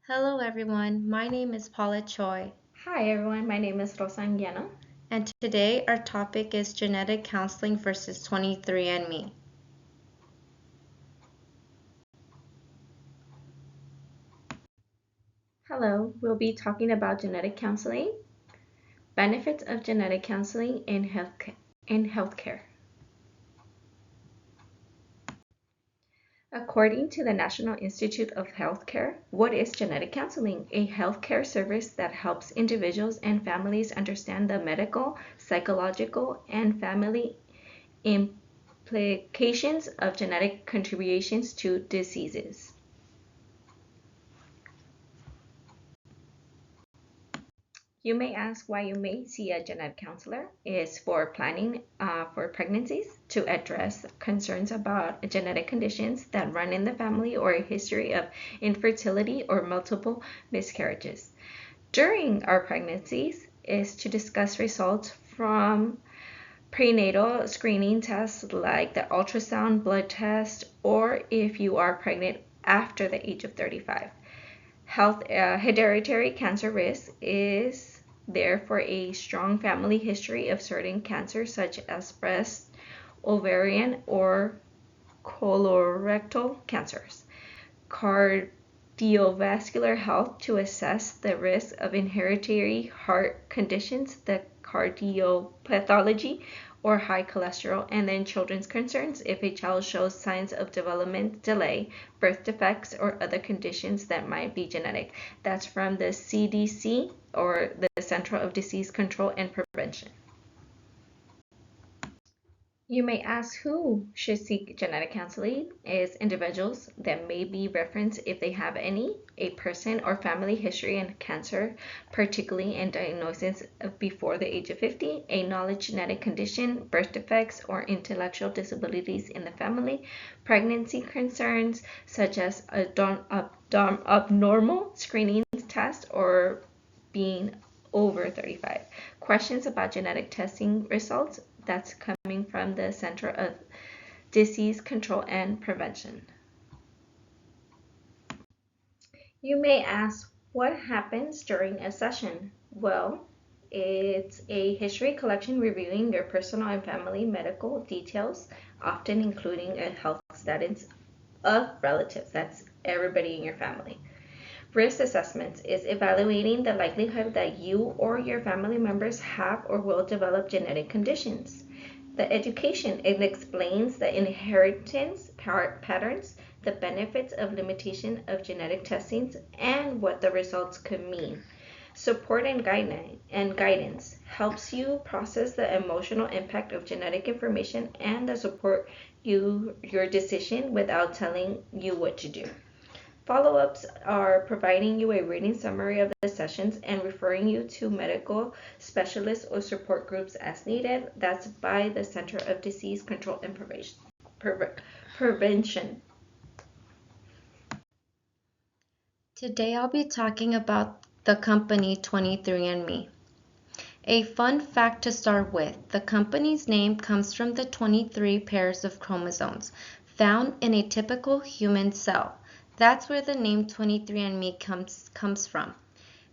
Hello everyone, my name is Paula Choi, Hi everyone, my name is Rosa Anguiano. and today our topic is genetic counseling versus 23andMe. Hello, we'll be talking about genetic counseling, benefits of genetic counseling in healthcare. According to the National Institute of Healthcare, what is genetic counseling? A healthcare service that helps individuals and families understand the medical, psychological, and family implications of genetic contributions to diseases. You may ask why you may see a genetic counselor is for planning for pregnancies, to address concerns about genetic conditions that run in the family or a history of infertility or multiple miscarriages. During our pregnancies is to discuss results from prenatal screening tests like the ultrasound, blood test, or if you are pregnant after the age of 35. Hereditary cancer risk is there for a strong family history of certain cancers such as breast, ovarian, or colorectal cancers. Cardiovascular health to assess the risk of inherited heart conditions, the cardiopathology, or high cholesterol, and then children's concerns if a child shows signs of development delay, birth defects, or other conditions that might be genetic. That's from the CDC, or the Center of Disease Control and Prevention. You may ask who should seek genetic counseling is individuals that may be referenced if they have any, a person or family history in cancer, particularly in diagnosis before the age of 50, a knowledge genetic condition, birth defects, or intellectual disabilities in the family, pregnancy concerns such as abnormal screening test or being over 35. Questions about genetic testing results, that's coming from the Center of Disease Control and Prevention. You may ask, what happens during a session? Well, it's a history collection reviewing your personal and family medical details, often including a health status of relatives. That's everybody in your family. Risk assessment is evaluating the likelihood that you or your family members have or will develop genetic conditions. The education, it explains the inheritance patterns, the benefits of limitation of genetic testings, and what the results could mean. Support and guidance helps you process the emotional impact of genetic information and the support your decision without telling you what to do. Follow-ups are providing you a written summary of the sessions and referring you to medical specialists or support groups as needed. That's by the Center of Disease Control and Prevention. Today I'll be talking about the company 23andMe. A fun fact to start with, the company's name comes from the 23 pairs of chromosomes found in a typical human cell. That's where the name 23andMe comes from.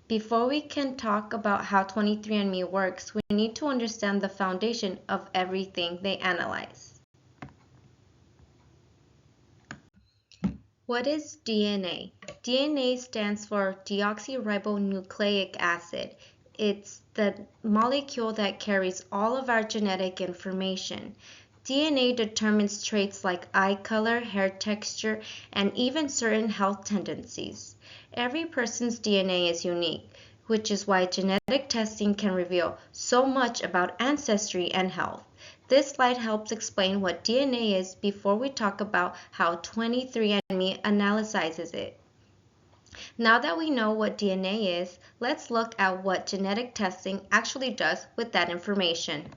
Before we can talk about how 23andMe works, we need to understand the foundation of everything they analyze. What is DNA? DNA stands for deoxyribonucleic acid. It's the molecule that carries all of our genetic information. DNA determines traits like eye color, hair texture, and even certain health tendencies. Every person's DNA is unique, which is why genetic testing can reveal so much about ancestry and health. This slide helps explain what DNA is before we talk about how 23andMe analyzes it. Now that we know what DNA is, let's look at what genetic testing actually does with that information.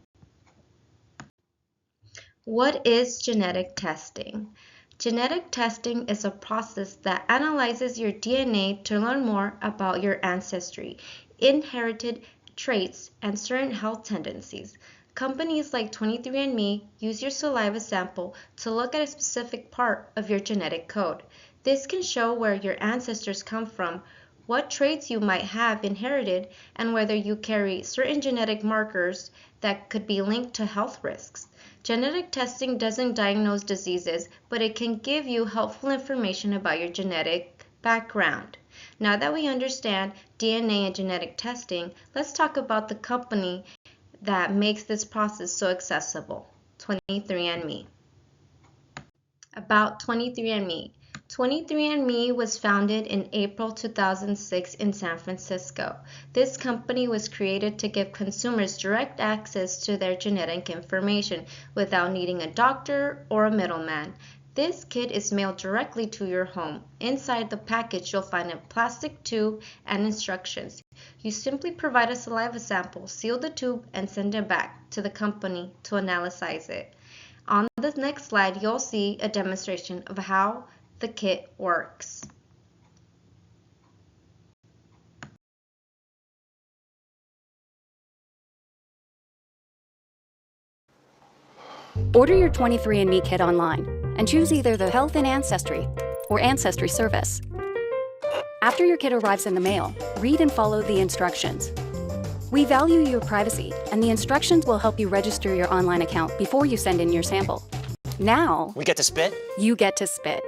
What is genetic testing? Genetic testing is a process that analyzes your DNA to learn more about your ancestry, inherited traits, and certain health tendencies. Companies like 23andMe use your saliva sample to look at a specific part of your genetic code. This can show where your ancestors come from, what traits you might have inherited, and whether you carry certain genetic markers that could be linked to health risks. Genetic testing doesn't diagnose diseases, but it can give you helpful information about your genetic background. Now that we understand DNA and genetic testing, let's talk about the company that makes this process so accessible, 23andMe. About 23andMe. 23andMe was founded in April 2006 in San Francisco. This company was created to give consumers direct access to their genetic information without needing a doctor or a middleman. This kit is mailed directly to your home. Inside the package, you'll find a plastic tube and instructions. You simply provide a saliva sample, seal the tube, and send it back to the company to analyze it. On the next slide, you'll see a demonstration of how the kit works. Order your 23andMe kit online and choose either the Health and Ancestry or Ancestry service. After your kit arrives in the mail, read and follow the instructions. We value your privacy, and the instructions will help you register your online account before you send in your sample. Now, we get to spit? You get to spit.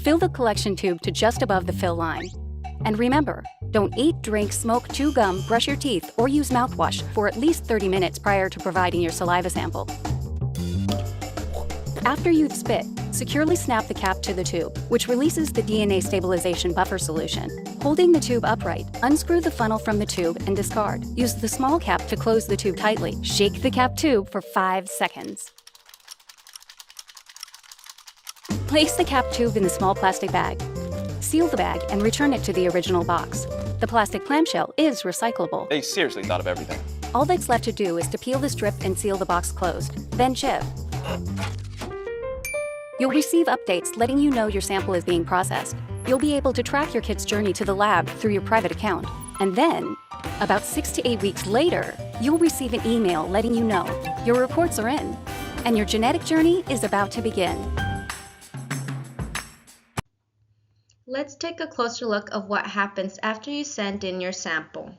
Fill the collection tube to just above the fill line. And remember, don't eat, drink, smoke, chew gum, brush your teeth, or use mouthwash for at least 30 minutes prior to providing your saliva sample. After you've spit, securely snap the cap to the tube, which releases the DNA stabilization buffer solution. Holding the tube upright, unscrew the funnel from the tube and discard. Use the small cap to close the tube tightly. Shake the cap tube for 5 seconds. Place the cap tube in the small plastic bag. Seal the bag and return it to the original box. The plastic clamshell is recyclable. They seriously thought of everything. All that's left to do is to peel the strip and seal the box closed, then ship. You'll receive updates letting you know your sample is being processed. You'll be able to track your kit's journey to the lab through your private account. And then, about 6 to 8 weeks later, you'll receive an email letting you know your reports are in, and your genetic journey is about to begin. Let's take a closer look of what happens after you send in your sample.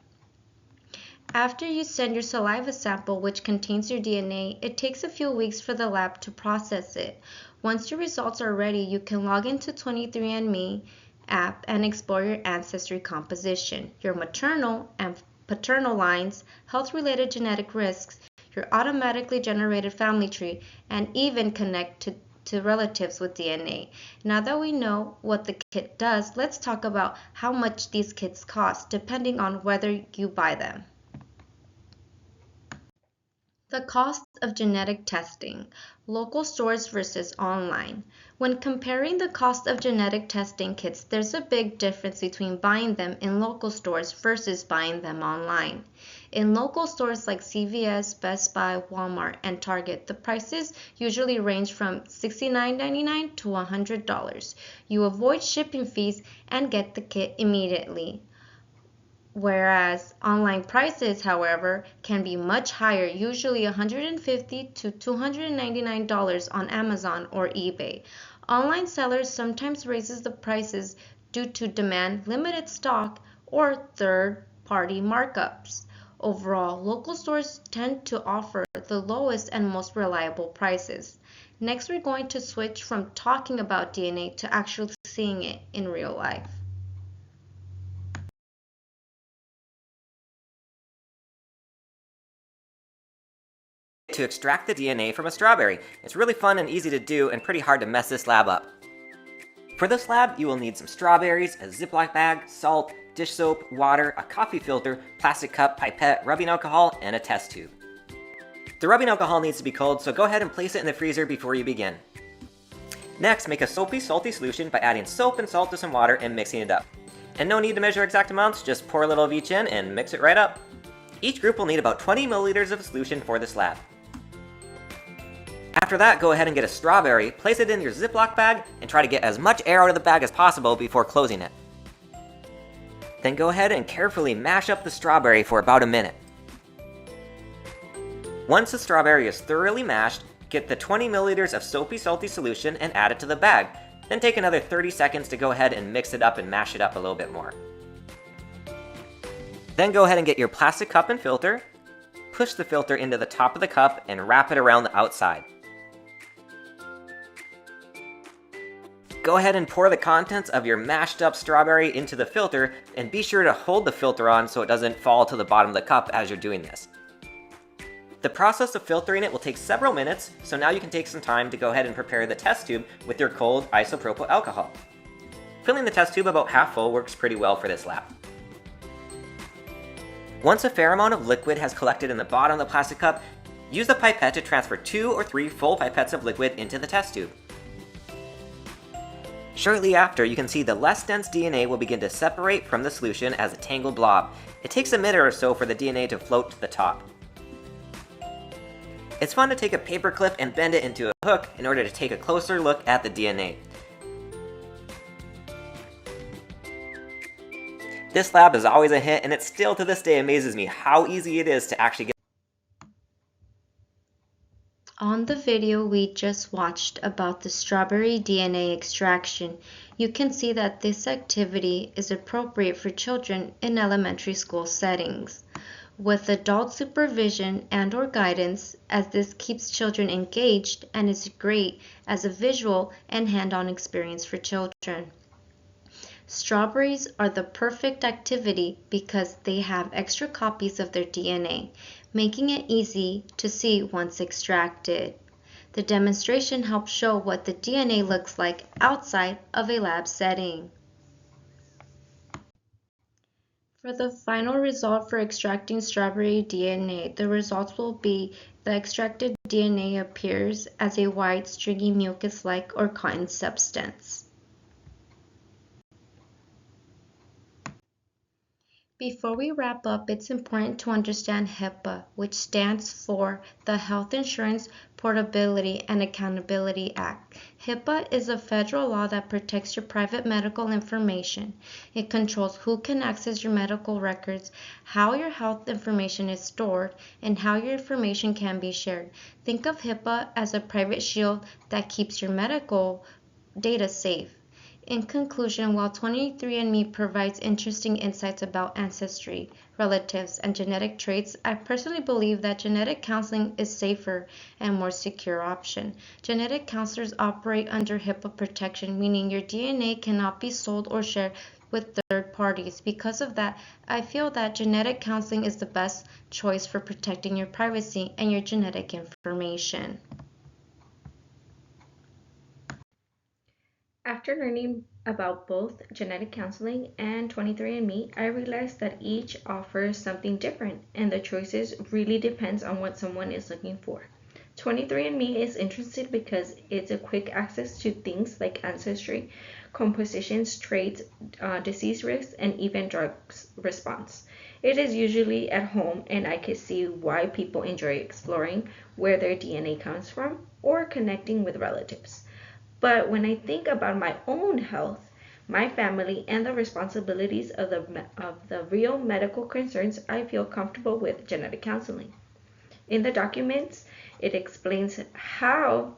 After you send your saliva sample, which contains your DNA, it takes a few weeks for the lab to process it. Once your results are ready, you can log into 23andMe app and explore your ancestry composition, your maternal and paternal lines, health-related genetic risks, your automatically generated family tree, and even connect to relatives with DNA. Now that we know what the kit does, let's talk about how much these kits cost, depending on whether you buy them. The cost of genetic testing, local stores versus online. When comparing the cost of genetic testing kits, there's a big difference between buying them in local stores versus buying them online. In local stores like CVS, Best Buy, Walmart, and Target, the prices usually range from $69.99 to $100. You avoid shipping fees and get the kit immediately. Whereas online prices, however, can be much higher, usually $150 to $299 on Amazon or eBay. Online sellers sometimes raises the prices due to demand, limited stock, or third-party markups. Overall, local stores tend to offer the lowest and most reliable prices. Next, we're going to switch from talking about DNA to actually seeing it in real life. To extract the DNA from a strawberry. It's really fun and easy to do and pretty hard to mess this lab up. For this lab, you will need some strawberries, a Ziploc bag, salt, dish soap, water, a coffee filter, plastic cup, pipette, rubbing alcohol, and a test tube. The rubbing alcohol needs to be cold, so go ahead and place it in the freezer before you begin. Next, make a soapy, salty solution by adding soap and salt to some water and mixing it up. And no need to measure exact amounts, just pour a little of each in and mix it right up. Each group will need about 20 milliliters of solution for this lab. After that, go ahead and get a strawberry, place it in your Ziploc bag, and try to get as much air out of the bag as possible before closing it. Then go ahead and carefully mash up the strawberry for about a minute. Once the strawberry is thoroughly mashed, get the 20 milliliters of soapy salty solution and add it to the bag. Then take another 30 seconds to go ahead and mix it up and mash it up a little bit more. Then go ahead and get your plastic cup and filter, push the filter into the top of the cup and wrap it around the outside. Go ahead and pour the contents of your mashed up strawberry into the filter and be sure to hold the filter on so it doesn't fall to the bottom of the cup as you're doing this. The process of filtering it will take several minutes, so now you can take some time to go ahead and prepare the test tube with your cold isopropyl alcohol. Filling the test tube about half full works pretty well for this lab. Once a fair amount of liquid has collected in the bottom of the plastic cup, use the pipette to transfer 2 or 3 full pipettes of liquid into the test tube. Shortly after, you can see the less dense DNA will begin to separate from the solution as a tangled blob. It takes a minute or so for the DNA to float to the top. It's fun to take a paper clip and bend it into a hook in order to take a closer look at the DNA. This lab is always a hit, and it still to this day amazes me how easy it is to actually get. On the video we just watched about the strawberry DNA extraction, you can see that this activity is appropriate for children in elementary school settings, with adult supervision and/or guidance, as this keeps children engaged and is great as a visual and hand-on experience for children. Strawberries are the perfect activity because they have extra copies of their DNA, making it easy to see once extracted. The demonstration helps show what the DNA looks like outside of a lab setting. For the final result for extracting strawberry DNA, the results will be the extracted DNA appears as a white, stringy mucus-like or cotton substance. Before we wrap up, it's important to understand HIPAA, which stands for the Health Insurance Portability and Accountability Act. HIPAA is a federal law that protects your private medical information. It controls who can access your medical records, how your health information is stored, and how your information can be shared. Think of HIPAA as a private shield that keeps your medical data safe. In conclusion, while 23andMe provides interesting insights about ancestry, relatives, and genetic traits, I personally believe that genetic counseling is safer and more secure option. Genetic counselors operate under HIPAA protection, meaning your DNA cannot be sold or shared with third parties. Because of that, I feel that genetic counseling is the best choice for protecting your privacy and your genetic information. After learning about both genetic counseling and 23andMe, I realized that each offers something different, and the choices really depends on what someone is looking for. 23andMe is interested because it's a quick access to things like ancestry, compositions, traits, disease risks, and even drugs response. It is usually at home, and I can see why people enjoy exploring where their DNA comes from or connecting with relatives. But when I think about my own health, my family, and the responsibilities of the real medical concerns, I feel comfortable with genetic counseling. In the documents, it explains how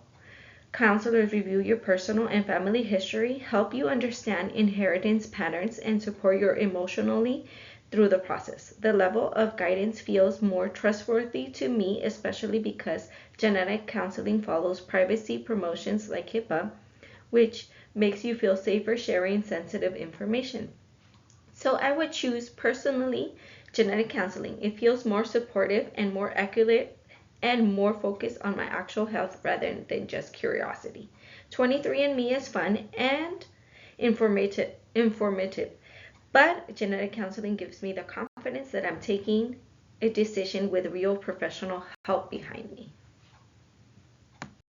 counselors review your personal and family history, help you understand inheritance patterns, and support you emotionally through the process. The level of guidance feels more trustworthy to me, especially because genetic counseling follows privacy promotions like HIPAA, which makes you feel safer sharing sensitive information. So I would choose personally genetic counseling. It feels more supportive and more accurate and more focused on my actual health rather than just curiosity. 23andMe is fun and informative, but genetic counseling gives me the confidence that I'm taking a decision with real professional help behind me.